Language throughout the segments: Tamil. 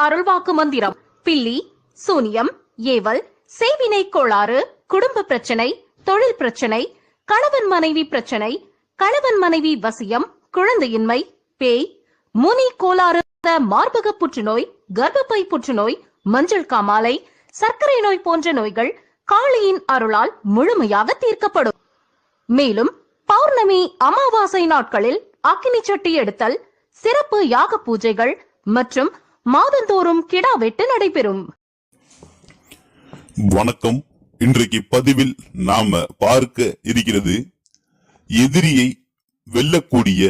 அருள்வாக்கு மந்திரம். பில்லி, சூனியம், ஏவல், செய்வினை கோளாறு, குடும்ப பிரச்சனை, தொழில் பிரச்சனை, கணவன் மனைவி பிரச்சனை, கணவன் மனைவி வசியம், குழந்தையின்மை, பேய், முனி கோளாறு, மார்பக புற்றுநோய், கர்ப்பப்பை புற்றுநோய், மஞ்சள் காமாலை, சர்க்கரை நோய் போன்ற நோய்கள் காளியின் அருளால் முழுமையாக தீர்க்கப்படும். மேலும் பௌர்ணமி, அமாவாசை நாட்களில் அக்கினி சட்டி எடுத்தல், சிறப்பு யாக பூஜைகள் மற்றும் மாதந்தோறும் கிடா வெட்டு நடைபெறும். வணக்கம். இன்றைக்கு பதிவில் நாம பார்க்க இருக்கிறது எதிரியை வெல்லக்கூடிய,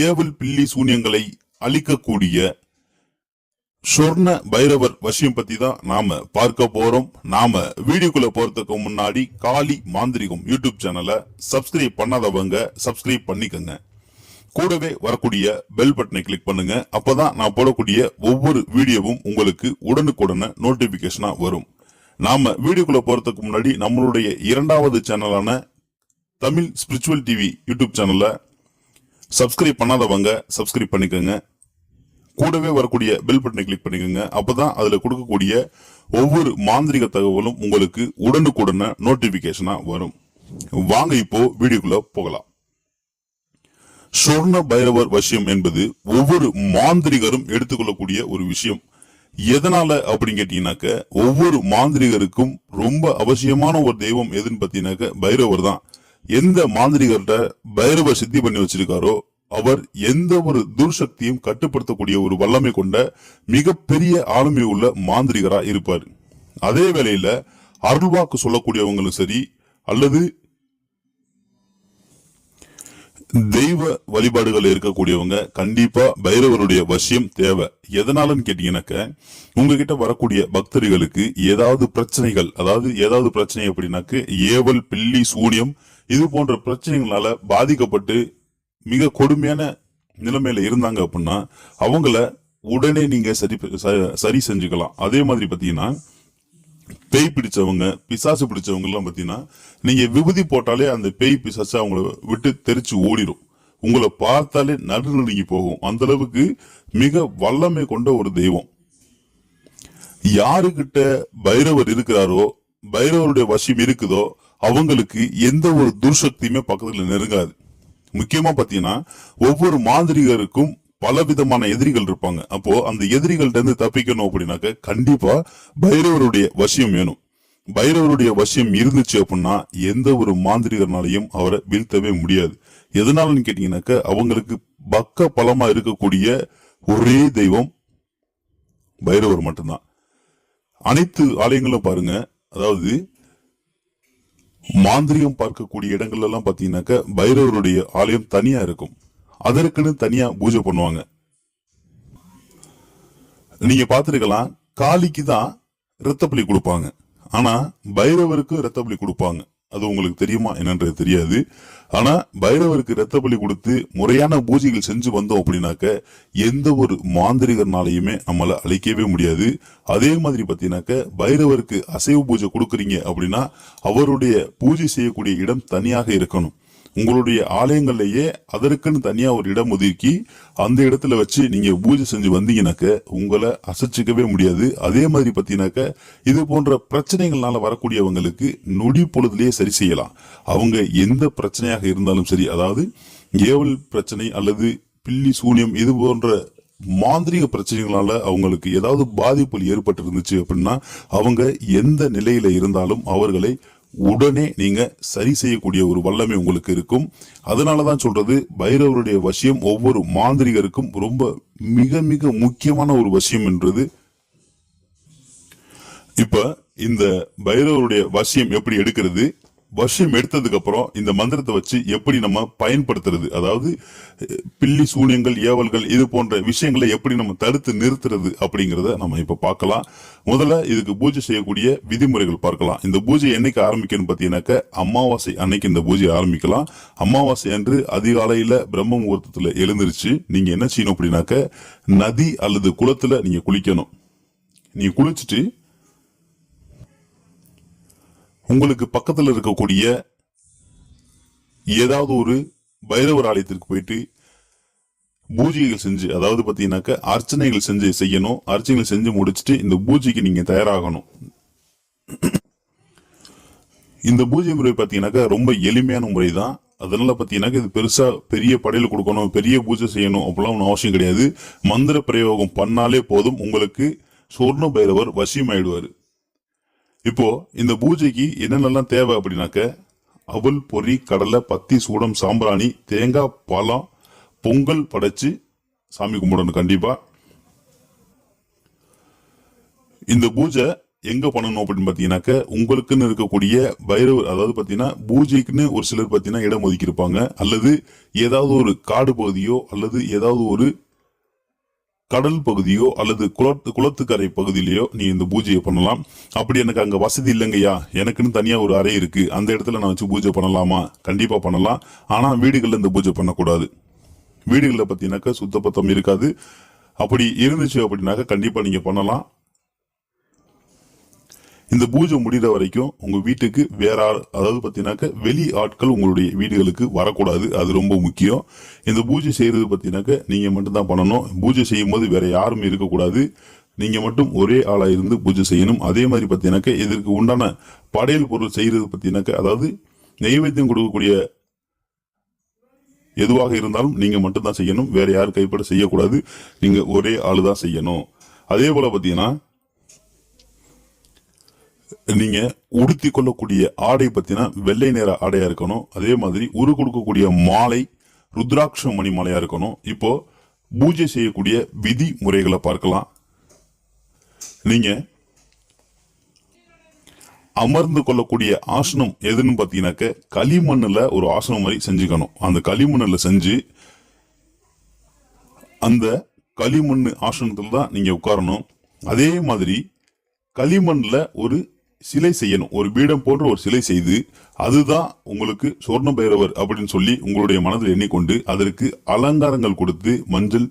ஏவல் பில்லி சூனியங்களை அழிக்கக்கூடிய சொர்ண பைரவர் வசியம் பத்தி தான் நாம பார்க்க போறோம். நாம வீடியோக்குள்ள போறதுக்கு முன்னாடி காளி மாந்திரிகம் யூடியூப் சேனலை சப்ஸ்கிரைப் பண்ணாதவங்க சப்ஸ்கிரைப் பண்ணிக்கங்க. கூடவே வரக்கூடிய பெல் பட்டனை கிளிக் பண்ணுங்க. அப்பதான் நான் போடக்கூடிய ஒவ்வொரு வீடியோவும் உங்களுக்கு உடனுக்குடனே நோட்டிபிகேஷனா வரும். நாம வீடியோக்குள்ள போறதுக்கு முன்னாடி நம்மளுடைய இரண்டாவது சேனலான தமிழ் ஸ்பிரிச்சுவல் டிவி யூடியூப் சேனலை சப்ஸ்கிரைப் பண்ணாதவங்க சப்ஸ்கிரைப் பண்ணிக்கோங்க. கூடவே வரக்கூடிய பெல் பட்டனை கிளிக் பண்ணிக்கோங்க. அப்பதான் அதுல கொடுக்கக்கூடிய ஒவ்வொரு மாந்திரிக தகவலும் உங்களுக்கு உடனுக்குடனே நோட்டிபிகேஷனா வரும். வாங்க இப்போ வீடியோக்குள்ள போகலாம். சொர்ண பைரவர் வசியம் என்பது ஒவ்வொரு மாந்திரிகரும் எடுத்துக்கொள்ளக்கூடிய ஒரு விஷயம். எதனால அப்படின்னு கேட்டீங்கன்னாக்க, ஒவ்வொரு மாந்திரிகருக்கும் ரொம்ப அவசியமான ஒரு தெய்வம் எதுன்னு பாத்தீங்கன்னாக்க பைரவர் தான். எந்த மாந்திரிகர்கிட்ட பைரவர் சித்தி பண்ணி வச்சிருக்காரோ அவர் எந்த ஒரு துர்சக்தியும் கட்டுப்படுத்தக்கூடிய ஒரு வல்லமை கொண்ட மிகப்பெரிய ஆளுமை உள்ள மாந்திரிகரா இருப்பார். அதே வேளையில அருள்வாக்கு சொல்லக்கூடியவங்களும் சரி, அல்லது தெய்வ வழிபாடுகள் இருக்கக்கூடியவங்க கண்டிப்பா பைரவருடைய வசியம் தேவை. எதனாலன்னு கேட்டீங்கன்னாக்க, உங்ககிட்ட வரக்கூடிய பக்தர்களுக்கு ஏதாவது பிரச்சனைகள், அதாவது ஏதாவது பிரச்சனை அப்படின்னாக்க ஏவல், பில்லி, சூனியம் இது போன்ற பிரச்சனைகளால பாதிக்கப்பட்டு மிக கொடுமையான நிலைமையில இருந்தாங்க அப்படின்னா அவங்கள உடனே நீங்க சரி செஞ்சுக்கலாம். அதே மாதிரி பாத்தீங்கன்னா பேய் பிடிச்சவங்க, பிசாசு பிடிச்சவங்க எல்லாம் பாத்தீங்கன்னா நீங்க விபூதி போட்டாலே அந்த பேய் பிசாசு அவங்கள விட்டு தெரிச்சு ஓடிடும். உங்களை பார்த்தாலே நடுநடுங்கி போகும். அந்த அளவுக்கு மிக வல்லமை கொண்ட ஒரு தெய்வம். யாருகிட்ட பைரவர் இருக்கிறாரோ, பைரவருடைய வசியம் இருக்குதோ அவங்களுக்கு எந்த ஒரு துர்சக்தியுமே பக்கத்துல நெருங்காது. முக்கியமா பாத்தீங்கன்னா ஒவ்வொரு மாந்திரிகருக்கும் பல விதமான எதிரிகள் இருப்பாங்க. அப்போ அந்த எதிரிகள்ட்ட இருந்து தப்பிக்கணும் அப்படின்னாக்க கண்டிப்பா பைரவருடைய வசியம் வேணும். பைரவருடைய வசியம் இருந்துச்சு அப்படின்னா எந்த ஒரு மாந்திரிகர்னாலையும் அவரை வீழ்த்தவே முடியாது. எதனாலன்னு கேட்டீங்கன்னாக்க, அவங்களுக்கு பக்க பலமா இருக்கக்கூடிய ஒரே தெய்வம் பைரவர் மட்டும்தான். அனைத்து ஆலயங்களும் பாருங்க, அதாவது மாந்திரிகம் பார்க்கக்கூடிய இடங்கள்ல எல்லாம் பாத்தீங்கன்னாக்க பைரவருடைய ஆலயம் தனியா இருக்கும். அதற்குன்னு தனியா பூஜை பண்ணுவாங்க. நீங்க பாத்துருக்கலாம், காளிக்கு தான் ரத்தப்பலி கொடுப்பாங்க, ஆனா பைரவருக்கு ரத்தப்பலி கொடுப்பாங்க. அது உங்களுக்கு தெரியுமா என்னன்றது தெரியாது. ஆனா பைரவருக்கு ரத்தப்பலி கொடுத்து முறையான பூஜைகள் செஞ்சு வந்தோம் அப்படின்னாக்க எந்த ஒரு மாந்திரிகர்னாலையுமே நம்மள அழிக்கவே முடியாது. அதே மாதிரி பாத்தீங்கன்னாக்க, பைரவருக்கு அசைவ பூஜை கொடுக்கறீங்க அப்படின்னா அவருடைய பூஜை செய்யக்கூடிய இடம் தனியாக இருக்கணும். உங்களுடைய ஆலயங்கள்லயே அதற்குன்னு தனியா ஒரு இடம் ஒதுக்கி அந்த இடத்துல வச்சு நீங்க பூஜை செஞ்சு வந்தீங்கன்னாக்க உங்களை அசைச்சிக்கவே முடியாது. அதே மாதிரி பாத்தீங்கன்னாக்க, இது போன்ற பிரச்சனைகள்னால வரக்கூடியவங்களுக்கு நொடி பொழுதுலயே சரி செய்யலாம். அவங்க எந்த பிரச்சனையாக இருந்தாலும் சரி, அதாவது ஏவல் பிரச்சனை அல்லது பில்லி, சூனியம் இது போன்ற மாந்திரிக பிரச்சனைகளால அவங்களுக்கு ஏதாவது பாதிப்பு ஏற்பட்டு இருந்துச்சு அப்படின்னா அவங்க எந்த நிலையில இருந்தாலும் அவர்களை உடனே நீங்க சரி செய்யக்கூடிய ஒரு வல்லமை உங்களுக்கு இருக்கும். அதனாலதான் சொல்றது, பைரவருடைய வசியம் ஒவ்வொரு மாந்திரிகருக்கும் ரொம்ப மிக மிக முக்கியமான ஒரு வசியம் என்றது. இப்ப இந்த பைரவருடைய வசியம் எப்படி எடுக்கிறது, வசியம் எடுத்ததுக்கு அப்புறம் இந்த மந்திரத்தை வச்சு எப்படி நம்ம பயன்படுத்துறது, அதாவது பில்லி, சூனியங்கள், ஏவல்கள் இது போன்ற விஷயங்களை எப்படி நம்ம தடுத்து நிறுத்துறது அப்படிங்கறத நம்ம இப்ப பார்க்கலாம். முதல்ல இதுக்கு பூஜை செய்யக்கூடிய விதிமுறைகள் பார்க்கலாம். இந்த பூஜை என்னைக்கு ஆரம்பிக்கணும் பாத்தீங்கன்னாக்க, அமாவாசை அன்னைக்கு இந்த பூஜை ஆரம்பிக்கலாம். அமாவாசை அன்று அதிகாலையில பிரம்ம முகூர்த்தத்துல எழுந்திருச்சு நீங்க என்ன செய்யணும் அப்படின்னாக்க, நதி அல்லது குளத்துல நீங்க குளிக்கணும். நீங்க குளிச்சுட்டு உங்களுக்கு பக்கத்துல இருக்கக்கூடிய ஏதாவது ஒரு பைரவர் ஆலயத்திற்கு போயிட்டு பூஜைகள் செஞ்சு, அதாவது பாத்தீங்கன்னாக்க அர்ச்சனைகள் செஞ்சு செய்யணும். அர்ச்சனைகள் செஞ்சு முடிச்சுட்டு இந்த பூஜைக்கு நீங்க தயாராகணும். இந்த பூஜை முறை பாத்தீங்கன்னாக்க ரொம்ப எளிமையான முறை தான். அதனால பாத்தீங்கன்னாக்க இது பெருசா பெரிய படையல் கொடுக்கணும், பெரிய பூஜை செய்யணும் அப்படிலாம் ஒன்றும் அவசியம் கிடையாது. மந்திர பிரயோகம் பண்ணாலே போதும், உங்களுக்கு சொர்ண பைரவர் வசியமாயிடுவாரு. இப்போ இந்த பூஜைக்கு என்னென்னலாம் தேவை அப்படின்னாக்க, அவல், பொரி, கடலை, பத்தி, சூடம், சாம்பிராணி, தேங்காய், பழம், பொங்கல் படைச்சு சாமி கும்பிடணும் கண்டிப்பா. இந்த பூஜை எங்க பண்ணணும் அப்படின்னு பாத்தீங்கன்னாக்க, உங்களுக்குன்னு இருக்கக்கூடிய பைரவர், அதாவது பாத்தீங்கன்னா பூஜைக்குன்னு ஒரு சிலர் பாத்தீங்கன்னா இடம் ஒதுக்கி இருப்பாங்க, அல்லது ஏதாவது ஒரு காடு பகுதியோ அல்லது ஏதாவது ஒரு கடல் பகுதியோ அல்லது குளத்துக்கரை பகுதியிலயோ நீ இந்த பூஜையை பண்ணலாம். அப்படி எனக்கு அங்க வசதி இல்லைங்கய்யா, எனக்குன்னு தனியா ஒரு அறை இருக்கு, அந்த இடத்துல நான் வச்சு பூஜை பண்ணலாமா? கண்டிப்பா பண்ணலாம். ஆனா வீடுகள்ல இந்த பூஜை பண்ணக்கூடாது. வீடுகளில் பாத்தீங்கன்னாக்கா சுத்தபத்தம் இருக்காது. அப்படி இருந்துச்சு அப்படின்னாக்க கண்டிப்பா நீங்க பண்ணலாம். இந்த பூஜை முடிகிற வரைக்கும் உங்க வீட்டுக்கு வேற அதாவது பாத்தீங்கன்னாக்க வெளி ஆட்கள் உங்களுடைய வீடுகளுக்கு வரக்கூடாது. அது ரொம்ப முக்கியம். இந்த பூஜை செய்யறது பாத்தீங்கன்னாக்க நீங்க மட்டும் தான் பண்ணணும். பூஜை செய்யும் போது வேற யாரும் இருக்கக்கூடாது. நீங்க மட்டும் ஒரே ஆளா இருந்து பூஜை செய்யணும். அதே மாதிரி பாத்தீங்கன்னாக்க இதற்கு உண்டான படையல் பொருள் செய்யறது பாத்தீங்கன்னாக்க, அதாவது நைவேத்தியம் கொடுக்கக்கூடிய எதுவாக இருந்தாலும் நீங்க மட்டும் தான் செய்யணும். வேற யாரும் கைப்பட செய்யக்கூடாது. நீங்க ஒரே ஆளு தான் செய்யணும். அதே போல பாத்தீங்கன்னா நீங்க உடுத்தி கொள்ளக்கூடிய ஆடை பத்தினா வெள்ளை நிற ஆடையா இருக்கணும். அதே மாதிரி உரு கொடுக்கக்கூடிய மாலை ருத்ராட்ச மணி மாலையா இருக்கணும். இப்போ பூஜை செய்யக்கூடிய விதி முறைகளை பார்க்கலாம். நீங்க அமர்ந்து கொள்ளக்கூடிய ஆசனம் எதுன்னு பாத்தீங்கன்னாக்க, களிமண்ணுல ஒரு ஆசனம் மாதிரி செஞ்சுக்கணும். அந்த களிமண்ணுல செஞ்சு அந்த களிமண் ஆசனத்துல தான் நீங்க உட்காரணும். அதே மாதிரி களிமண்ல ஒரு சிலை செய்யணும். ஒரு பீடம் போன்ற ஒரு சிலை செய்து, அதுதான் உங்களுக்கு சொர்ண பைரவர் அப்படின்னு சொல்லி உங்களுடைய மனதில் எண்ணிக்கொண்டு அதற்கு அலங்காரங்கள் கொடுத்து மஞ்சள்,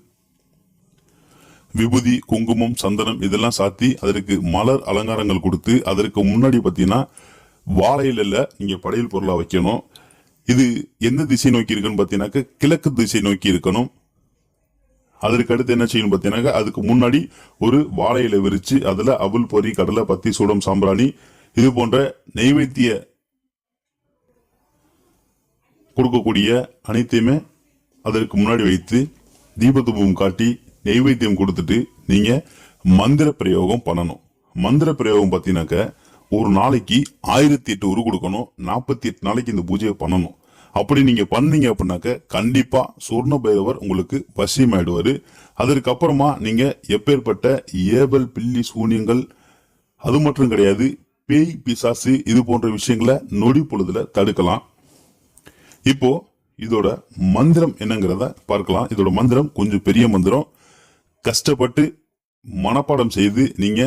விபூதி, குங்குமம், சந்தனம் இதெல்லாம் சாத்தி அதற்கு மலர் அலங்காரங்கள் கொடுத்து, அதற்கு முன்னாடி பாத்தீங்கன்னா வாழையில நீங்க படையல் பொருளா வைக்கணும். இது எந்த திசை நோக்கி இருக்குன்னு பாத்தீங்கன்னாக்க கிழக்கு திசை நோக்கி இருக்கணும். அதற்கு அடுத்து என்ன செய்யணும் பாத்தீங்கன்னா, அதுக்கு முன்னாடி ஒரு வாழையில விரிச்சு அதுல அவல், பொரி, கடலை, பத்தி, சூடம், சாம்பிராணி இது போன்ற நைவேத்திய கொடுக்கக்கூடிய அனைத்தையுமே அதற்கு முன்னாடி வைத்து தீபதூபம் காட்டி நைவேத்தியம் கொடுத்துட்டு நீங்க மந்திர பிரயோகம் பண்ணணும். மந்திர பிரயோகம் பாத்தீங்கன்னாக்க ஒரு நாளைக்கு 1008 உரு கொடுக்கணும். 48 நாளைக்கு இந்த பூஜையை பண்ணணும். அப்படி நீங்க பண்ணீங்க அப்படின்னாக்க கண்டிப்பா சொர்ண பைரவர் உங்களுக்கு வசியமாயிடுவாரு. அதற்கப்புறமா நீங்க எப்பேற்பட்ட ஏவல், பில்லி, சூனியங்கள் அது மட்டும் கிடையாது, பேய், பிசாசு இது போன்ற விஷயங்களை நொடி பொழுதுல தடுக்கலாம். இப்போ இதோட மந்திரம் என்னங்கிறத பார்க்கலாம். இதோட மந்திரம் கொஞ்சம் பெரிய மந்திரம். கஷ்டப்பட்டு மனப்பாடம் செய்து நீங்க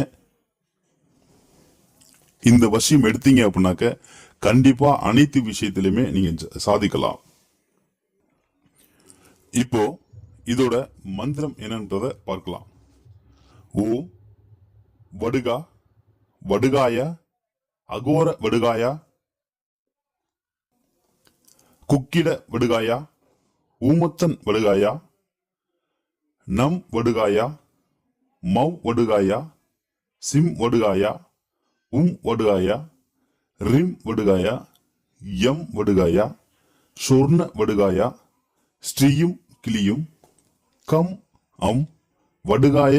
இந்த வசியம் எடுத்தீங்க அப்படின்னாக்க கண்டிப்பா அனைத்து விஷயத்திலுமே நீங்க சாதிக்கலாம். இப்போ இதோட மந்திரம் என்னன்றத பார்க்கலாம். ஓம் வடுகா வடுகாய அகோர வடுகாயா குக்கிட வடுகாயா ஊமத்தன் வடுகாயா நம் வடுகாயா மவ் வடுகாயா சிம் வடுகாயா வடுகாயா ரிம் வடுகாயா யம் வடுகாயா சொர்ண வடுகாயா ஸ்ரீயும் கிளியும் கம் அம் வடுகாய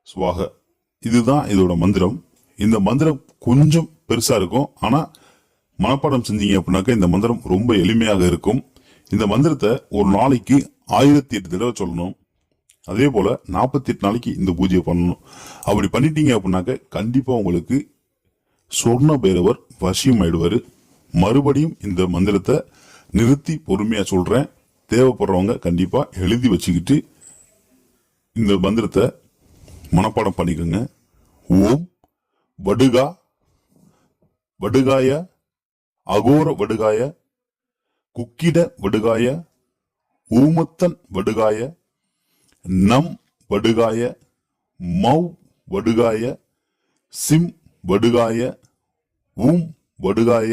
ஸ்வாக. இதுதான் இதோட மந்திரம். இந்த மந்திரம் கொஞ்சம் பெருசா இருக்கும். ஆனா மனப்பாடம் செஞ்சீங்க அப்படின்னாக்க இந்த மந்திரம் ரொம்ப எளிமையாக இருக்கும். இந்த மந்திரத்தை ஒரு நாளைக்கு 1008 தடவை சொல்லணும். அதே போல 48 நாளைக்கு இந்த பூஜையை பண்ணணும். அப்படி பண்ணிட்டீங்க அப்படின்னாக்க கண்டிப்பா உங்களுக்கு சொர்ண பைரவர் வசியம் ஆயிடுவாரு. மறுபடியும் இந்த மந்திரத்தை நிறுத்தி பொறுமையா சொல்றேன். தேவைப்படுறவங்க கண்டிப்பா எழுதி வச்சுக்கிட்டு இந்த மந்திரத்தை மனப்பாடம் பண்ணிக்கோங்க. ஓம் வடுகா வடுகாய அகோர வடுகாய குக்கிட வடுகாய ஊமத்தன் வடுகாய நம் வடுகாய மவ் வடுகாய சிம் வடுகாய வடுகாய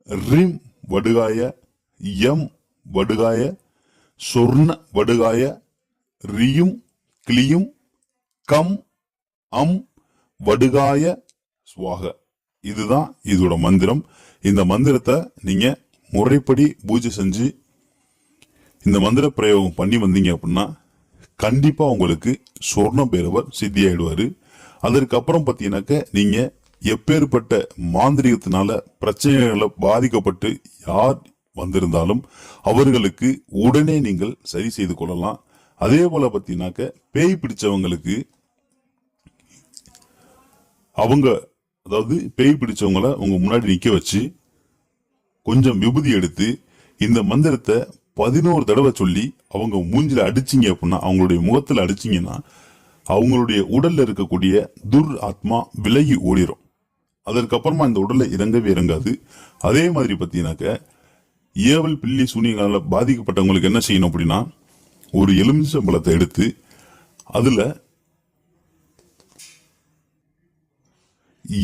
ரிம் வடுகாய யம் வடுகாய சொர்ண வடுகாய ரியும் கிளியும் கம் அம் வடுகாய ஸ்வாக. இதுதான் இதோட மந்திரம். இந்த மந்திரத்தை நீங்க முறைப்படி பூஜை செஞ்சு இந்த மந்திர பிரயோகம் பண்ணி வந்தீங்க அப்படின்னா கண்டிப்பா உங்களுக்கு சொர்ண பைரவர் சித்தி ஆயிடுவாரு. அதற்கப்புறம் பாத்தீங்கன்னாக்க நீங்க எப்பேற்பட்ட மாந்திரிகத்தினால பிரச்சனைகளை பாதிக்கப்பட்டு யார் வந்திருந்தாலும் அவர்களுக்கு உடனே நீங்கள் சரி செய்து கொள்ளலாம். அதே போல பாத்தீங்கன்னாக்க பேய் பிடிச்சவங்களுக்கு அவங்க அதாவது பேய் பிடிச்சவங்களை உங்க முன்னாடி நிக்க வச்சு கொஞ்சம் விபூதி எடுத்து இந்த மந்திரத்தை 11 தடவை சொல்லி அவங்க மூஞ்சில அடிச்சீங்க அப்படின்னா, அவங்களுடைய முகத்துல அடிச்சீங்கன்னா அவங்களுடைய உடல்ல இருக்கக்கூடிய துர் ஆத்மா விலகி ஓடிரும். அதற்கப்புறமா இந்த உடல்ல இறங்கவே இறங்காது. அதே மாதிரி பாத்தீங்கன்னாக்க ஏவல் பில்லி சூனியங்களால பாதிக்கப்பட்டவங்களுக்கு என்ன செய்யணும் அப்படின்னா, ஒரு எலுமிச்சம்பழத்தை எடுத்து அதுல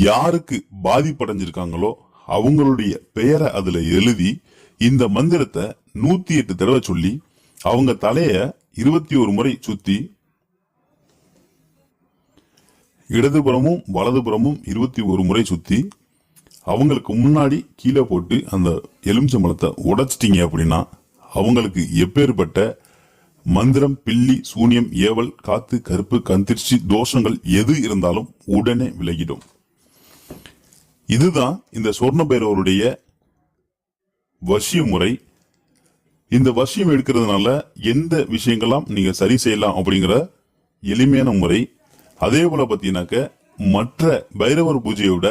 யாருக்கு பாதிப்படைஞ்சிருக்காங்களோ அவங்களுடைய பெயரை அதுல எழுதி இந்த மந்திரத்தை 108 தடவை சொல்லி அவங்க தலைய 21 முறை சுத்தி இடதுபுறமும் வலதுபுறமும் 21 முறை சுத்தி அவங்களுக்கு முன்னாடி கீழே போட்டு அந்த எலுமிச்சம்பழத்தை உடைச்சிட்டீங்க அப்படின்னா அவங்களுக்கு எப்பேற்பட்ட மந்திரம் பில்லி சூனியம் ஏவல் காத்து கருப்பு கந்திர்ச்சி தோஷங்கள் எது இருந்தாலும் உடனே விலகிடும். இதுதான் இந்த சொர்ண பைரவருடைய வசிய முறை. இந்த வசியம் எடுக்கிறதுனால எந்த விஷயங்களாம் நீங்க சரி செய்யலாம் அப்படிங்கிற எளிமையான முறை. அதே போல பாத்தீங்கன்னாக்க மற்ற பைரவர் பூஜையோட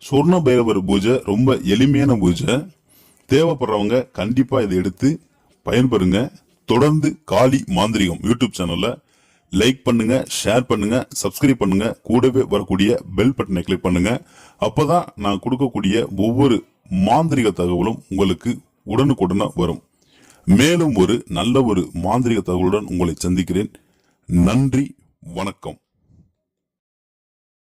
சொர்ண பைரவர் பூஜை ரொம்ப எளிமையான பூஜை. தேவைப்படுறவங்க கண்டிப்பா இதை எடுத்து பயன்பெறுங்க. தொடர்ந்து காளி மாந்திரிகம் யூடியூப் சேனல்ல லைக் பண்ணுங்க, ஷேர் பண்ணுங்க, சப்ஸ்கிரைப் பண்ணுங்க. கூடவே வரக்கூடிய பெல் பட்டனை கிளிக் பண்ணுங்க. அப்பதான் நான் கொடுக்கக்கூடிய ஒவ்வொரு மாந்திரிக தகவலும் உங்களுக்கு உடனுக்குடனே வரும். மேலும் ஒரு நல்ல ஒரு மாந்திரிக தகவலுடன் உங்களை சந்திக்கிறேன். நன்றி, வணக்கம்.